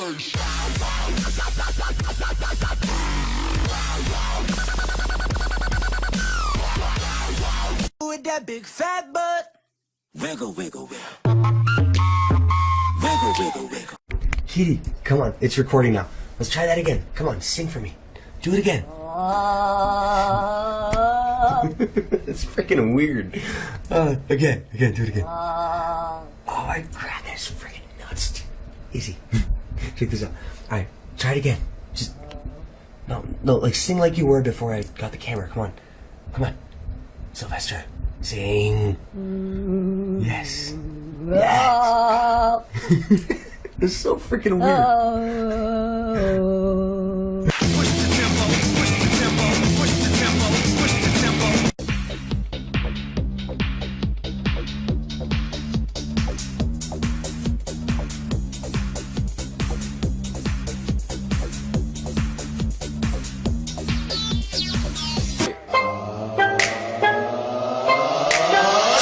With that big fat butt. Wiggle, wiggle, wiggle. Wiggle, wiggle, wiggle. Kitty, come on, it's recording now. Let's try that again. Come on, sing for me. Do it again. It's freaking weird. Again, do it again. Oh my god, that's freaking nuts. Easy. Check this out. Alright, try it again. Just, no, like sing like you were before I got the camera. Come on. Sylvester, sing. Yes. It's so freaking weird. Push the tempo, push the tempo, push the tempo, push the tempo.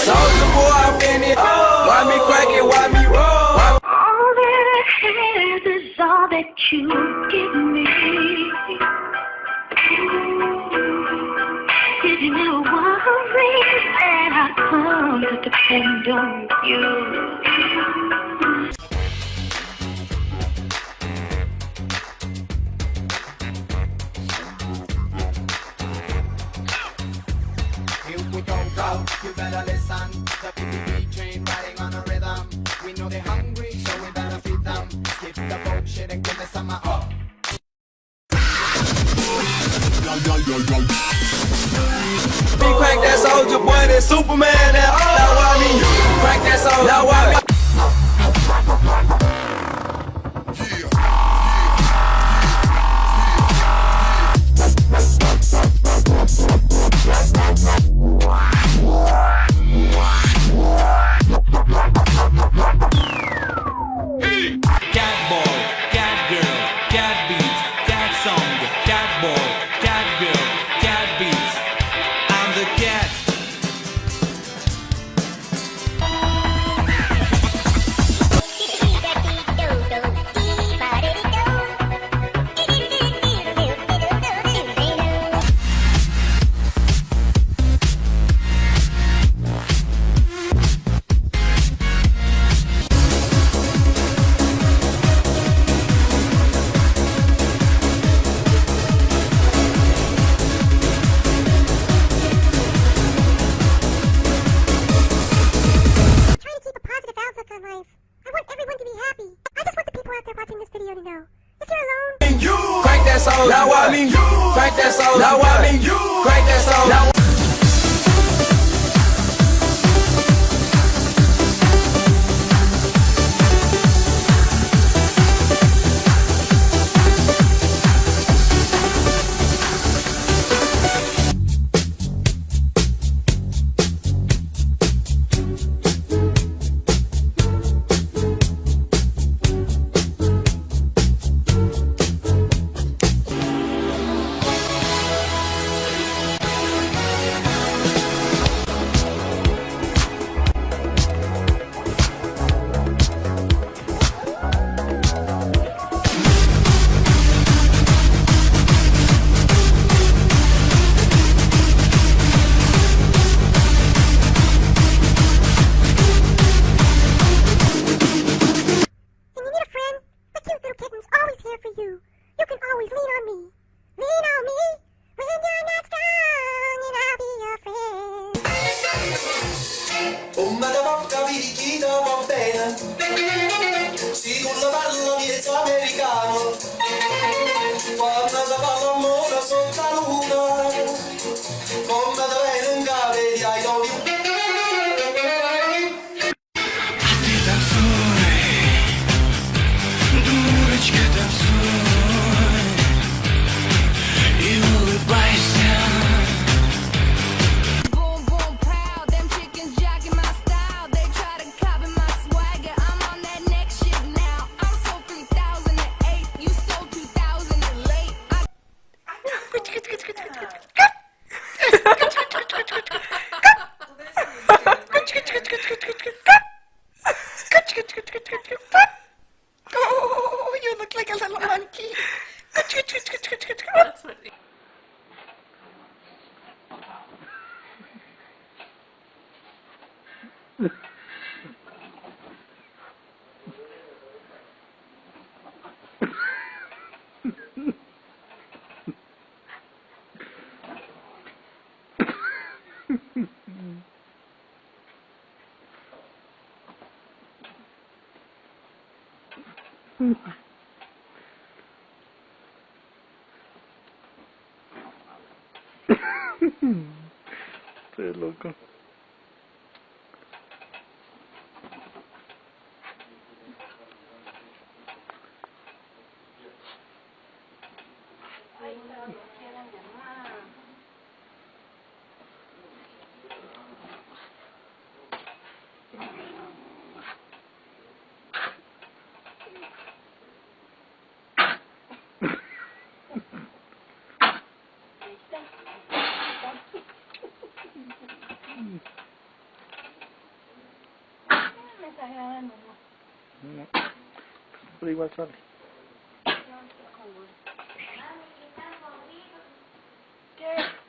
Soldier boy, I'm in it. Why me crack it? Why me roll? All that I have is all that you give me. Did you never worry that I come to depend on you? Here we go, you better listen. The PPP train riding on a rhythm. We know they're hungry, so we better feed them. Skip the bullshit and give me some up. Me crack that soldier boy, that Superman, that now why me crack that soldier, now why me. Cat boy, cat girl, cat beats, cat song, cat boy, cat girl, cat beats. I'm the cat. Trying to keep a positive outlook on life. I want everyone to be happy. I just want the people out there watching this video to know. If you're alone, You crank that soul, now why me? Crank that soul, now why me? Crank that soul, now. and you need a friend, the cute little kitten's always here for you. You can always lean on me. Lean on me when you're not strong, and I'll be your friend. Una da porca picchita va bene. Si tu la parla miezza americano. Quando la fa l'amore sotto la luna. Come da bene in cave di I love you. Дурочка, танцуй и улыбайся. Boom, boom, proud. Them chickens jacking my style. They try to copy my swagger. I'm on that next shit now. I'm so 3008. You so 2000 and late. Oh, you look like monkey. That's what Estoy loco. No, pero igual sale. ¿Qué?